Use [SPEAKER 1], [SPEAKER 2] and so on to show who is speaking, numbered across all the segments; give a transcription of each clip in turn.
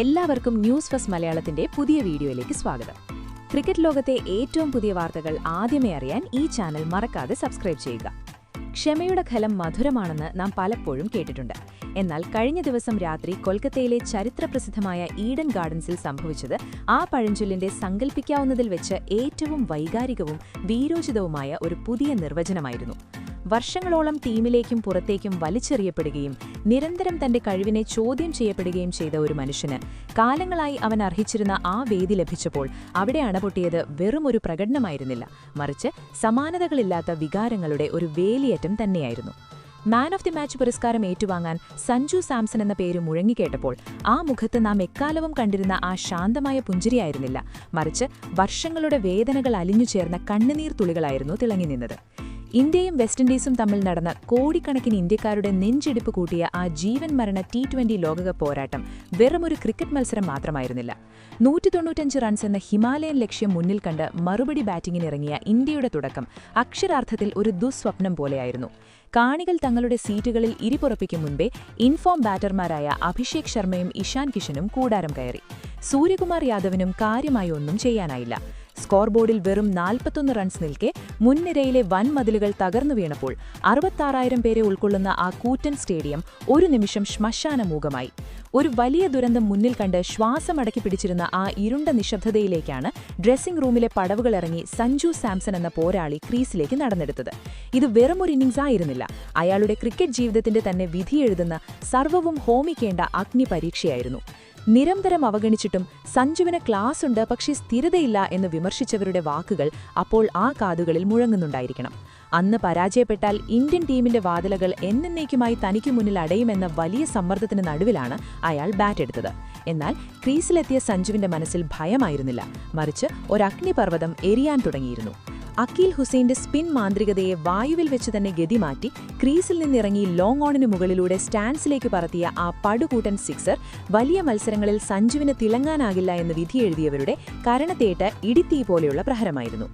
[SPEAKER 1] എല്ലാവർക്കും news first മലയാളത്തിന്റെ പുതിയ വീഡിയോയിലേക്ക് സ്വാഗതം. ക്രിക്കറ്റ് ലോകത്തെ ഏറ്റവും പുതിയ വാർത്തകൾ ആദ്യമേ അറിയാൻ ഈ ചാനൽ മറക്കാതെ സബ്സ്ക്രൈബ് ചെയ്യുക. ക്ഷമയുടെ ഫലം മധുരമാണെന്ന് നാം പലപ്പോഴും കേട്ടിട്ടുണ്ട്. എന്നാൽ കഴിഞ്ഞ ദിവസം രാത്രി കൊൽക്കത്തയിലെ ചരിത്രപ്രസിദ്ധമായ ഈഡൻ ഗാർഡൻസിൽ സംഭവിച്ചത് ആ പഴഞ്ചൊല്ലിന്റെ സങ്കല്പിക്കാവുന്നതിൽ വെച്ച് ഏറ്റവും വൈകാരികവും വീരോചിതവുമായ ഒരു പുതിയ നിർവചനമായിരുന്നു. വർഷങ്ങളോളം ടീമിലേക്കും പുറത്തേക്കും വലിച്ചെറിയപ്പെടുകയും നിരന്തരം തന്റെ കഴിവിനെ ചോദ്യം ചെയ്യപ്പെടുകയും ചെയ്ത ഒരു മനുഷ്യന് കാലങ്ങളായി അവൻ അർഹിച്ചിരുന്ന ആ വേദി ലഭിച്ചപ്പോൾ അവിടെ അണപൊട്ടിയത് വെറുമൊരു പ്രകടനമായിരുന്നില്ല, മറിച്ച് സമാനതകളില്ലാത്ത വികാരങ്ങളുടെ ഒരു വേലിയേറ്റം തന്നെയായിരുന്നു. മാൻ ഓഫ് ദി മാച്ച് പുരസ്കാരം ഏറ്റുവാങ്ങാൻ സഞ്ജു സാംസൺ എന്ന പേര് മുഴങ്ങിക്കേട്ടപ്പോൾ ആ മുഖത്ത് നാം എക്കാലവും കണ്ടിരുന്ന ആ ശാന്തമായ പുഞ്ചിരിയായിരുന്നില്ല, മറിച്ച് വർഷങ്ങളുടെ വേദനകൾ അലിഞ്ഞുചേർന്ന കണ്ണുനീർ തുള്ളികളായിരുന്നു തിളങ്ങി നിന്നത്. ഇന്ത്യയും വെസ്റ്റ് ഇൻഡീസും തമ്മിൽ നടന്ന കോടിക്കണക്കിന് ഇന്ത്യക്കാരുടെ നെഞ്ചിടിപ്പ് കൂട്ടിയ ആ ജീവൻ മരണ T20 ലോകകപ്പ് പോരാട്ടം വെറുമൊരു ക്രിക്കറ്റ് മത്സരം മാത്രമായിരുന്നില്ല. 195 റൺസ് എന്ന ഹിമാലയൻ ലക്ഷ്യം മുന്നിൽ കണ്ട് മറുപടി ബാറ്റിംഗിനിറങ്ങിയ ഇന്ത്യയുടെ തുടക്കം അക്ഷരാർത്ഥത്തിൽ ഒരു ദുസ്വപ്നം പോലെയായിരുന്നു. കാണികൾ തങ്ങളുടെ സീറ്റുകളിൽ ഇരിപ്പുറപ്പിക്കും മുൻപേ ഇൻഫോം ബാറ്റർമാരായ അഭിഷേക് ശർമ്മയും ഇഷാൻ കിഷനും കൂടാരം കയറി. സൂര്യകുമാർ യാദവിനും കാര്യമായി ഒന്നും ചെയ്യാനായില്ല. സ്കോർ ബോർഡിൽ വെറും 41 റൺസ് നിൽക്കെ മുൻനിരയിലെ വൻമതിലുകൾ തകർന്നു വീണപ്പോൾ 66,000 പേരെ ഉൾക്കൊള്ളുന്ന ആ കൂറ്റൻ സ്റ്റേഡിയം ഒരു നിമിഷം ശ്മശാനമൂകമായി. ഒരു വലിയ ദുരന്തം മുന്നിൽ കണ്ട് ശ്വാസമടക്കി പിടിച്ചിരുന്ന ആ ഇരുണ്ട നിശബ്ദതയിലേക്കാണ് ഡ്രസ്സിംഗ് റൂമിലെ പടവുകളിറങ്ങി സഞ്ജു സാംസൺ എന്ന പോരാളി ക്രീസിലേക്ക് നടന്നെടുത്തത്. ഇത് വെറുമൊരു ഇന്നിംഗ്സ് ആയിരുന്നില്ല, അയാളുടെ ക്രിക്കറ്റ് ജീവിതത്തിന്റെ തന്നെ വിധിയെഴുതുന്ന സർവ്വവും ഹോമിക്കേണ്ട അഗ്നിപരീക്ഷയായിരുന്നു. നിരന്തരം അവഗണിച്ചിട്ടും സഞ്ജുവിന് ക്ലാസ് ഉണ്ട് പക്ഷേ സ്ഥിരതയില്ല എന്ന് വിമർശിച്ചവരുടെ വാക്കുകൾ അപ്പോൾ ആ കാതുകളിൽ മുഴങ്ങുന്നുണ്ടായിരിക്കണം. അന്ന് പരാജയപ്പെട്ടാൽ ഇന്ത്യൻ ടീമിന്റെ വാതിലുകൾ എന്നേക്കുമായി തനിക്കു മുന്നിൽ അടയുമെന്ന വലിയ സമ്മർദ്ദത്തിന് നടുവിലാണ് അയാൾ ബാറ്റെടുത്തത്. എന്നാൽ ക്രീസിലെത്തിയ സഞ്ജുവിന്റെ മനസ്സിൽ ഭയമായിരുന്നില്ല, മറിച്ച് ഒരഗ്നിപർവ്വതം എരിയാൻ തുടങ്ങിയിരുന്നു. അക്കീൽ ഹുസൈന്റെ സ്പിൻ മാന്ത്രികതയെ വായുവിൽ വെച്ച് തന്നെ ഗതിമാറ്റി ക്രീസിൽ നിന്നിറങ്ങി ലോങ് ഓണിന് മുകളിലൂടെ സ്റ്റാൻഡ്സിലേക്ക് പറത്തിയ ആ പടുകൂട്ടൻ സിക്സർ വലിയ മത്സരങ്ങളിൽ സഞ്ജുവിന് തിളങ്ങാനാകില്ല എന്ന് വിധിയെഴുതിയവരുടെ കരണത്തേറ്റ ഇടിത്തീ പോലെയുള്ള പ്രഹരമായിരുന്നു.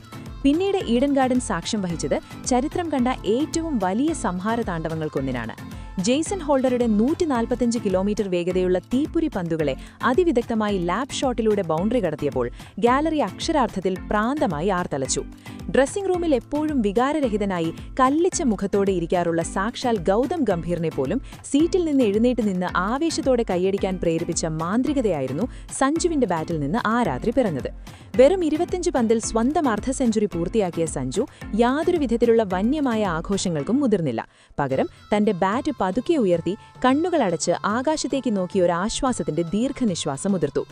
[SPEAKER 1] പിന്നീട് ഈഡൻ ഗാർഡൻ സാക്ഷ്യം വഹിച്ചത് ചരിത്രം കണ്ട ഏറ്റവും വലിയ സംഹാര താണ്ഡവങ്ങൾക്കൊന്നിനാണ്. ജെയ്സൺ ഹോൾഡറുടെ 145 കിലോമീറ്റർ വേഗതയുള്ള തീപ്പുരി പന്തുകളെ അതിവിദഗ്ധമായി ലാപ്പ് ഷോട്ടിലൂടെ ബൗണ്ടറി കടത്തിയപ്പോൾ ഗാലറി അക്ഷരാർത്ഥത്തിൽ പ്രാന്തമായി ആർത്തലച്ചു. ഡ്രസ്സിംഗ് റൂമിൽ എപ്പോഴും വികാരരഹിതനായി കല്ലിച്ച മുഖത്തോടെ ഇരിക്കാറുള്ള സാക്ഷാൽ ഗൗതം ഗംഭീറിനെ പോലും സീറ്റിൽ നിന്ന് എഴുന്നേറ്റ് നിന്ന് ആവേശത്തോടെ കൈയടിക്കാൻ പ്രേരിപ്പിച്ച മാന്ത്രികതയായിരുന്നു സഞ്ജുവിന്റെ ബാറ്റിൽ നിന്ന് ആ രാത്രി പിറന്നത്. വെറും 25 പന്തിൽ സ്വന്തം അർദ്ധ സെഞ്ചുറി പൂർത്തിയാക്കിയ സഞ്ജു യാതൊരു വിധത്തിലുള്ള വന്യമായ ആഘോഷങ്ങൾക്കും മുതിർന്നില്ല. പകരം തന്റെ ബാറ്റ് പതുക്കെ ഉയർത്തി കണ്ണുകളടച്ച് ആകാശത്തേക്ക് നോക്കി ഒരു ആശ്വാസത്തിന്റെ ദീർഘനിശ്വാസം ഉതിർത്തു.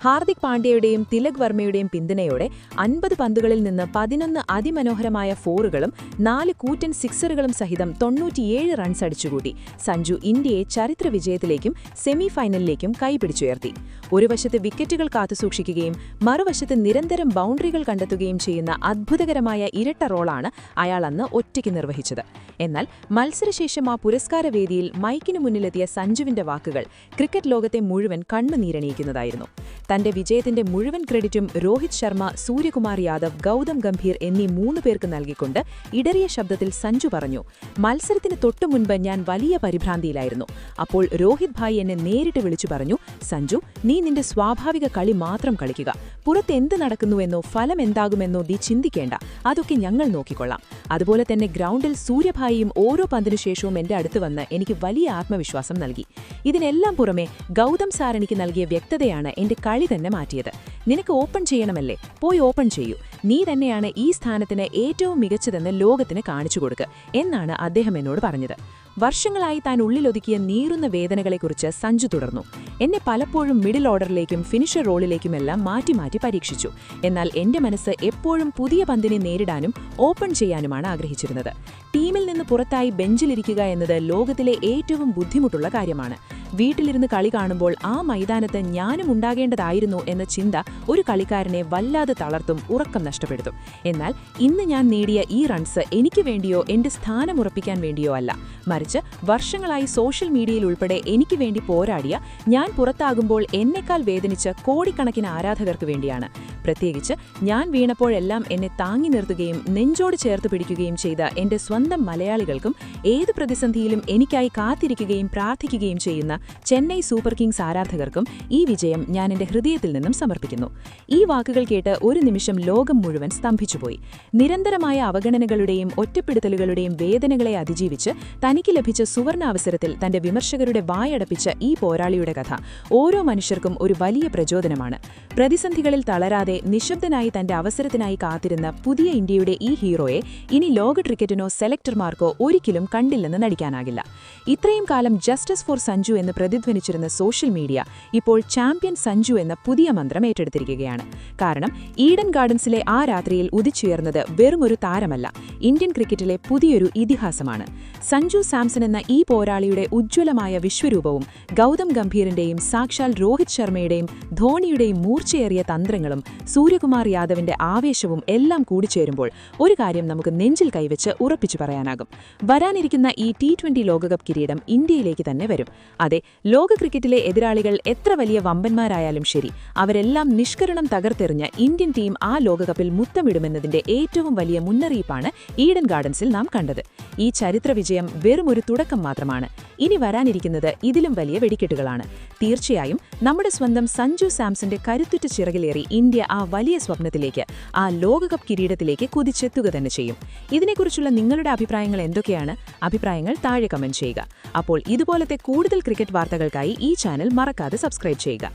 [SPEAKER 1] ഹാർദിക് പാണ്ഡ്യയുടെയും തിലക് വർമ്മയുടെയും പിന്തുണയോടെ 50 പന്തുകളിൽ നിന്ന് 11 അതിമനോഹരമായ ഫോറുകളും 4 കൂറ്റൻ സിക്സറുകളും സഹിതം 97 റൺസ് അടിച്ചുകൂട്ടി സഞ്ജു ഇന്ത്യയെ ചരിത്ര വിജയത്തിലേക്കും സെമി ഫൈനലിലേക്കും കൈപിടിച്ചുയർത്തി. ഒരു വശത്ത് വിക്കറ്റുകൾ കാത്തുസൂക്ഷിക്കുകയും മറുവശത്ത് നിരന്തരം ബൗണ്ടറികൾ കണ്ടെത്തുകയും ചെയ്യുന്ന അത്ഭുതകരമായ ഇരട്ട റോളാണ് അയാൾ അന്ന് ഒറ്റയ്ക്ക് നിർവഹിച്ചത്. എന്നാൽ മത്സരശേഷം ആ പുരസ്കാരവേദിയിൽ മൈക്കിനു മുന്നിലെത്തിയ സഞ്ജുവിന്റെ വാക്കുകൾ ക്രിക്കറ്റ് ലോകത്തെ മുഴുവൻ കണ്ണുനീരണിയിക്കുന്നതായിരുന്നു. തന്റെ വിജയത്തിന്റെ മുഴുവൻ ക്രെഡിറ്റും രോഹിത് ശർമ്മ, സൂര്യകുമാർ യാദവ്, ഗൗതം ഗംഭീർ എന്നീ 3 പേർക്ക് നൽകിക്കൊണ്ട് ഇടറിയ ശബ്ദത്തിൽ സഞ്ജു പറഞ്ഞു, മത്സരത്തിന് തൊട്ടുമുൻപ് ഞാൻ വലിയ പരിഭ്രാന്തിയിലായിരുന്നു. അപ്പോൾ രോഹിത് ഭായ് എന്നെ നേരിട്ട് വിളിച്ചു പറഞ്ഞു, സഞ്ജു, നീ നിന്റെ സ്വാഭാവിക കളി മാത്രം കളിക്കുക. പുറത്ത് എന്ത് നടക്കുന്നുവെന്നോ ഫലം എന്താകുമെന്നോ നീ ചിന്തിക്കേണ്ട, അതൊക്കെ ഞങ്ങൾ നോക്കിക്കൊള്ളാം. അതുപോലെ തന്നെ ഗ്രൗണ്ടിൽ സൂര്യഭായിയും ഓരോ പന്തിനു ശേഷവും എന്റെ അടുത്ത് വന്ന് എനിക്ക് വലിയ ആത്മവിശ്വാസം നൽകി. ഇതിനെല്ലാം പുറമെ ഗൗതം സാർ എനിക്ക് നൽകിയ വ്യക്തതയാണ് എന്റെ കളി തന്നെ മാറ്റിയത്. നിനക്ക് ഓപ്പൺ ചെയ്യണമല്ലേ, പോയി ഓപ്പൺ ചെയ്യൂ. നീ തന്നെയാണ് ഈ സ്ഥാനത്തിന് ഏറ്റവും മികച്ചതെന്ന് ലോകത്തിന് കാണിച്ചു കൊടുക്കുക എന്നാണ് അദ്ദേഹം എന്നോട് പറഞ്ഞത്. വർഷങ്ങളായി താൻ ഉള്ളിലൊതുക്കിയ നീറുന്ന വേദനകളെക്കുറിച്ച് സഞ്ജു തുടർന്നു. എന്നെ പലപ്പോഴും മിഡിൽ ഓർഡറിലേക്കും ഫിനിഷർ റോളിലേക്കുമെല്ലാം മാറ്റി മാറ്റി പരീക്ഷിച്ചു. എന്നാൽ എന്റെ മനസ്സ് എപ്പോഴും പുതിയ പന്തിനെ നേരിടാനും ഓപ്പൺ ചെയ്യാനുമാണ് ആഗ്രഹിച്ചിരുന്നത്. ടീമിൽ നിന്ന് പുറത്തായി ബെഞ്ചിലിരിക്കുക എന്നത് ലോകത്തിലെ ഏറ്റവും ബുദ്ധിമുട്ടുള്ള കാര്യമാണ്. വീട്ടിലിരുന്ന് കളി കാണുമ്പോൾ ആ മൈതാനത്ത് ഞാനും ഉണ്ടാകേണ്ടതായിരുന്നു എന്ന ചിന്ത ഒരു കളിക്കാരനെ വല്ലാതെ തളർത്തും ഉറക്കം നഷ്ടപ്പെടുത്തും. എന്നാൽ ഇന്ന് ഞാൻ നേടിയ ഈ റൺസ് എനിക്ക് വേണ്ടിയോ എന്റെ സ്ഥാനം ഉറപ്പിക്കാൻ വേണ്ടിയോ അല്ല, മറിച്ച് വർഷങ്ങളായി സോഷ്യൽ മീഡിയയിൽ ഉൾപ്പെടെ എനിക്ക് വേണ്ടി പോരാടിയ, ഞാൻ പുറത്താകുമ്പോൾ എന്നെക്കാൾ വേദനിച്ച കോടിക്കണക്കിന് ആരാധകർക്ക് വേണ്ടിയാണ്. പ്രത്യേകിച്ച് ഞാൻ വീണപ്പോഴെല്ലാം എന്നെ താങ്ങി നിർത്തുകയും നെഞ്ചോട് ചേർത്ത് പിടിക്കുകയും ചെയ്ത എന്റെ സ്വന്തം മലയാളികൾക്കും ഏത് പ്രതിസന്ധിയിലും എനിക്കായി കാത്തിരിക്കുകയും പ്രാർത്ഥിക്കുകയും ചെയ്യുന്ന ചെന്നൈ സൂപ്പർ കിങ്സ് ആരാധകർക്കും ഈ വിജയം ഞാൻ എന്റെ ഹൃദയത്തിൽ നിന്നും സമർപ്പിക്കുന്നു. ഈ വാക്കുകൾ കേട്ട് ഒരു നിമിഷം ലോകം മുഴുവൻ സ്തംഭിച്ചുപോയി. നിരന്തരമായ അവഗണനകളുടെയും ഒറ്റപ്പെടുത്തലുകളുടെയും വേദനകളെ അതിജീവിച്ച് തനിക്ക് ലഭിച്ച സുവർണാവസരത്തിൽ തന്റെ വിമർശകരുടെ വായടപ്പിച്ച ഈ പോരാളിയുടെ കഥ ഓരോ മനുഷ്യർക്കും ഒരു വലിയ പ്രചോദനമാണ്. പ്രതിസന്ധികളിൽ തളരാതെ നിശബ്ദനായി തന്റെ അവസരത്തിനായി കാത്തിരുന്ന പുതിയ ഇന്ത്യയുടെ ഈ ഹീറോയെ ഇനി ലോക ക്രിക്കറ്റിനോ സെലക്ടർമാർക്കോ ഒരിക്കലും കണ്ടില്ലെന്ന് നടിക്കാനാകില്ല. ഇത്രയും കാലം ജസ്റ്റിസ് ഫോർ സഞ്ജു എന്ന് പ്രതിധ്വനിച്ചിരുന്ന സോഷ്യൽ മീഡിയ ഇപ്പോൾ ചാമ്പ്യൻ സഞ്ജു എന്ന പുതിയ മന്ത്രം ഏറ്റെടുത്തിരിക്കുകയാണ്. കാരണം ഈഡൻ ഗാർഡൻസിലെ ആ രാത്രിയിൽ ഉദിച്ചുയർന്നത് വെറുമൊരു താരമല്ല, ഇന്ത്യൻ ക്രിക്കറ്റിലെ പുതിയൊരു ഇതിഹാസമാണ്. സഞ്ജു സാംസൺ എന്ന ഈ പോരാളിയുടെ ഉജ്ജ്വലമായ വിശ്വരൂപവും ഗൗതം ഗംഭീറിന്റെയും സാക്ഷാൽ രോഹിത് ശർമ്മയുടെയും ധോണിയുടെയും മൂർച്ചയേറിയ തന്ത്രങ്ങളും സൂര്യകുമാർ യാദവിന്റെ ആവേശവും എല്ലാം കൂടിച്ചേരുമ്പോൾ ഒരു കാര്യം നമുക്ക് നെഞ്ചിൽ കൈവച്ച് ഉറപ്പിച്ചു പറയാനാകും. വരാനിരിക്കുന്ന ഈ T20 ലോകകപ്പ് കിരീടം ഇന്ത്യയിലേക്ക് തന്നെ വരും. അതെ, ലോക ക്രിക്കറ്റിലെ എതിരാളികൾ എത്ര വലിയ വമ്പന്മാരായാലും ശരി, അവരെല്ലാം നിഷ്കരണം തകർത്തെറിഞ്ഞ ഇന്ത്യൻ ടീം ആ ലോകകപ്പിൽ മുത്തമിടുമെന്നതിന്റെ ഏറ്റവും വലിയ മുന്നറിയിപ്പാണ് ഈഡൻ ഗാർഡൻസിൽ നാം കണ്ടത്. ഈ ചരിത്ര വിജയം വെറുമൊരു തുടക്കം മാത്രമാണ്. ഇനി വരാനിരിക്കുന്നത് ഇതിലും വലിയ വെടിക്കെട്ടുകളാണ്. തീർച്ചയായും നമ്മുടെ സ്വന്തം സഞ്ജു സാംസന്റെ കരുത്തുറ്റ ചിറകിലേറി ഇന്ത്യ ആ വലിയ സ്വപ്നത്തിലേക്ക്, ആ ലോകകപ്പ് കിരീടത്തിലേക്ക് കുതിച്ചെത്തുക തന്നെ ചെയ്യും. ഇതിനെക്കുറിച്ചുള്ള നിങ്ങളുടെ അഭിപ്രായങ്ങൾ എന്തൊക്കെയാണ്? അഭിപ്രായങ്ങൾ താഴെ കമന്റ് ചെയ്യുക. അപ്പോൾ ഇതുപോലത്തെ കൂടുതൽ ക്രിക്കറ്റ് വാർത്തകൾക്കായി ഈ ചാനൽ മറക്കാതെ സബ്സ്ക്രൈബ് ചെയ്യുക.